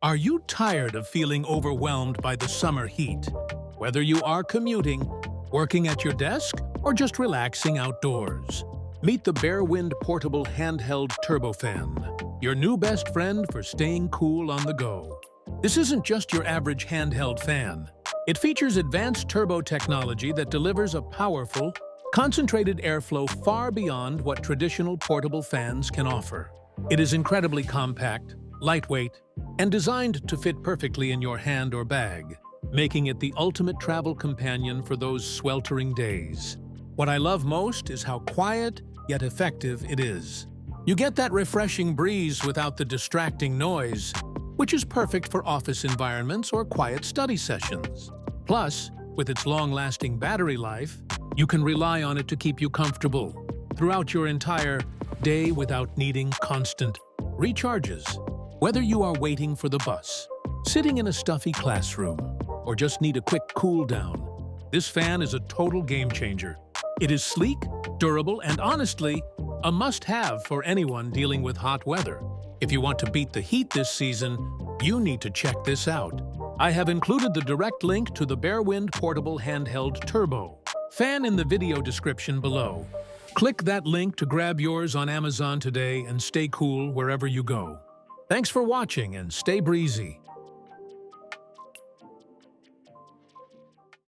Are you tired of feeling overwhelmed by the summer heat? Whether you are commuting, working at your desk, or just relaxing outdoors, meet the Bearwind Portable Handheld Turbofan, your new best friend for staying cool on the go. This isn't just your average handheld fan. It features advanced turbo technology that delivers a powerful, concentrated airflow far beyond what traditional portable fans can offer. It is incredibly compact, lightweight, and designed to fit perfectly in your hand or bag, making it the ultimate travel companion for those sweltering days. What I love most is how quiet yet effective it is. You get that refreshing breeze without the distracting noise, which is perfect for office environments or quiet study sessions. Plus, with its long-lasting battery life, you can rely on it to keep you comfortable throughout your entire day without needing constant recharges. Whether you are waiting for the bus, sitting in a stuffy classroom, or just need a quick cool down, this fan is a total game changer. It is sleek, durable, and honestly, a must-have for anyone dealing with hot weather. If you want to beat the heat this season, you need to check this out. I have included the direct link to the Bearwind Portable Handheld Turbo fan in the video description below. Click that link to grab yours on Amazon today and stay cool wherever you go. Thanks for watching and stay breezy.